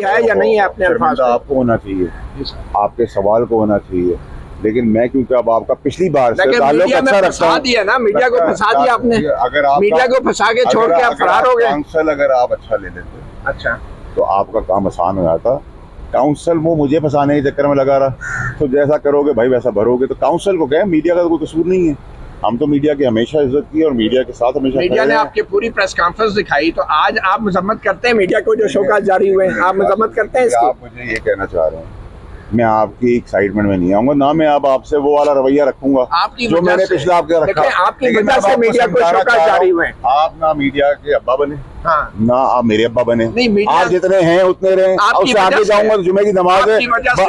है या नहीं है अपने अल्फाज शर्मिंदा आपको होना चाहिए, आपके सवाल को होना चाहिए, लेकिन मैं क्योंकि अब आपका पिछली बार से ताल्लुक मीडिया में अच्छा रखता फंसा हूँ। दिया ना, मीडिया को फंसा दिया आपने। अगर आप मीडिया को फंसा के छोड़ के आप फरार हो गए। काउंसिल अगर आप अच्छा ले लेते अच्छा, तो आपका काम आसान हो जाता। काउंसिल वो मुझे फंसाने के चक्कर में लगा रहा, तो जैसा करोगे भाई वैसा भरोगे। तो काउंसिल को क्या है, मीडिया का तो कोई कसूर नहीं है। हम तो मीडिया की हमेशा इज्जत की और मीडिया के साथ हमेशा मीडिया खड़े ने हैं। आपकी पूरी प्रेस कॉन्फ्रेंस दिखाई, तो आज आप मजम्मत करते हैं मीडिया को जो शोकाज जारी हुए हैं, आप मजम्मत करते हैं इसकी? आप मुझे ये कहना चाह रहे हैं, मैं आपकी एक्साइटमेंट में नहीं आऊंगा ना, मैं अब आपसे वो वाला रवैया रखूंगा आपकी जो मैंने पिछला आपके रखा। आपकी वजह से मीडिया को शोकाज जारी हुए। आप ना मीडिया के अब्बा बने, हाँ, ना आप मेरे अब्बा बने। आप जितने हैं उतने रहे। उससे आगे जाऊंगा तो जुमे की नमाज है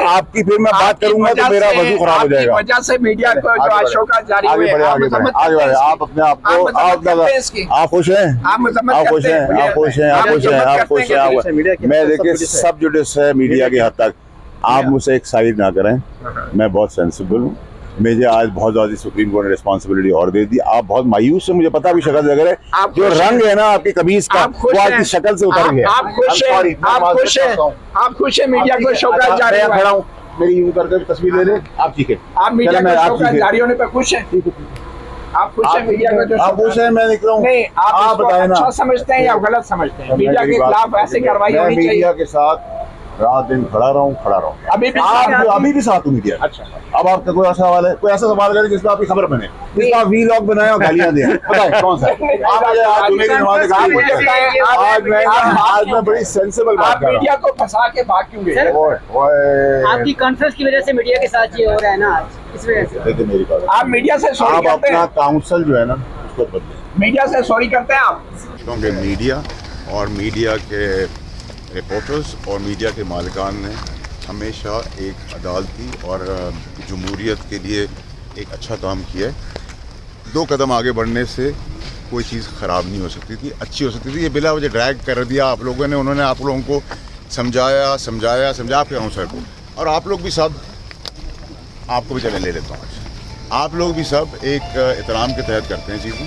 आपकी, फिर मैं बात करूंगा तो मेरा वजू खराब हो जाएगा। वजह से मीडिया को जो शोकाज जारी हुए, आप अपने आप को आप खुश हैं, आप खुश हैं, आप खुश हैं, आप खुश हैं, आप खुश हैं। मैं देखिए सब जुडिस है मीडिया की हद तक, आप मुझसे एक्साइट ना करें। मैं बहुत सेंसिबल हूँ, मुझे आज बहुत ज्यादा सुप्रीम कोर्ट ने रिस्पांसिबिलिटी और दे दी। आप बहुत मायूस है, मुझे पता भी शक्ल लग रहा है, जो रंग है ना आपकी कमीज का वो आपकी शक्ल से उतर गया। आप खुश हैं, आप खुश हैं, आप खुश हैं मीडिया को शोकाज जारी हुआ। खड़ा हूँ, मेरी यूं करके तस्वीर ले ले आप, ठीक है? आप मीडिया को शोकाज जारी होने पर खुश हैं? आप खुश हैं मीडिया को जो आप खुश हैं? मैं निकला हूँ। नहीं, आप बताएं ना, अच्छा समझते हैं या गलत समझते हैं? मीडिया के खिलाफ ऐसी कार्रवाई होनी चाहिए। मीडिया के साथ रात दिन खड़ा रहूँ। अभी भी साथ हूँ मीडिया। अच्छा, अब आपका कोई ऐसा सवाल है, कोई ऐसा सवाल करें जिसमें आपकी खबर बने, जिसका वीलॉग बनाया और गालियां दें, बताएं कौन सा? आप मुझे आज जुमे की नमाज दिखाई मुझे, आज मैं बड़ी सेंसिबल बात कर रहा हूं। मीडिया को फंसा के भाग क्यों गए? आपकी कॉन्फ्रेंस की वजह से मीडिया के साथ ये हो रहा है ना आज, इस वजह से। देखिए मेरी बात, आप मीडिया से सॉरी आप करते अपना हैं? काउंसिल जो है ना उसको बदलें। मीडिया से सॉरी करते हैं आप? क्योंकि मीडिया और मीडिया के रिपोर्टर्स और मीडिया के मालिकान ने हमेशा एक अदालती और जमहूरियत के लिए एक अच्छा काम किया है। 2 कदम आगे बढ़ने से कोई चीज़ ख़राब नहीं हो सकती थी, अच्छी हो सकती थी। ये बिला वजह ड्रैग कर दिया आप लोगों ने, उन्होंने आप लोगों को समझाया आपके काउंसिलर को, और आप लोग भी सब, आपको भी चले ले लेता हूँ आज, आप लोग भी सब एक एहतराम के तहत करते हैं चीज़ें।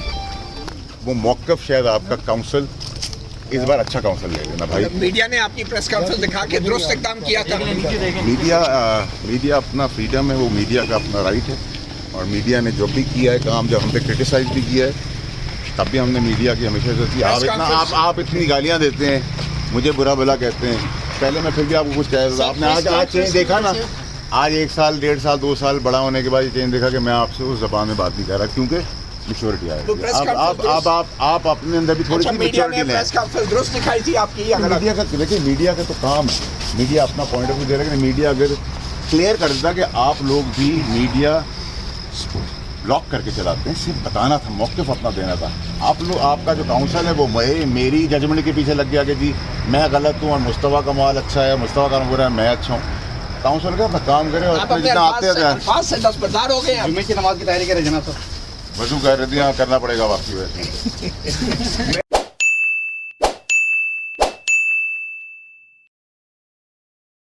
वो मौक़िफ़ शायद आपका काउंसिल इस बार अच्छा काउंसिल ले लेना भाई। मीडिया ने आपकी प्रेस कॉन्फ्रेंस दिखा के दुरुस्त इक़दाम किया था। मीडिया अपना फ्रीडम है, वो मीडिया का अपना राइट है, और मीडिया ने जो भी किया है काम, जब हम पे क्रिटिसाइज भी किया है तब भी हमने मीडिया की हमेशा इज्जत की। आप इतनी गालियाँ देते हैं, मुझे बुरा भला कहते हैं, पहले मैं फिर भी आपको कुछ कह रहा था। आपने आज चेंज देखा ना, आज 1 साल 1.5 साल 2 साल बड़ा होने के बाद ये चेंज देखा कि मैं आपसे उस ज़बान में बात नहीं कर रहा, क्योंकि मैच्योरिटी आए। आप अपने अंदर भी थोड़ी सी मैच्योरिटी लें। दुरुस्त दिखाई थी आपकी। मीडिया का देखिए, मीडिया का तो काम है, मीडिया अपना पॉइंट ऑफ व्यू दे रहा है। मीडिया अगर क्लियर कर देता कि आप लोग भी मीडिया ब्लॉक करके चलाते हैं, सिर्फ बताना था, मौक़िफ़ अपना देना था। आप लोग, आपका जो काउंसिल है वो मेरी जजमेंट के पीछे लग गया कि जी मैं गलत हूँ और मुस्तफ़ा कमाल अच्छा है, मुस्तफ़ा कमाल बुरा है, मैं अच्छा हूँ। काउंसिल का अपना काम करे और जितना आते हैं से दस्तबरदार हो गए। जुमे की नमाज की तैयारी करें जनाब, वजू कर रहे थे, करना पड़ेगा वापसी वैसे।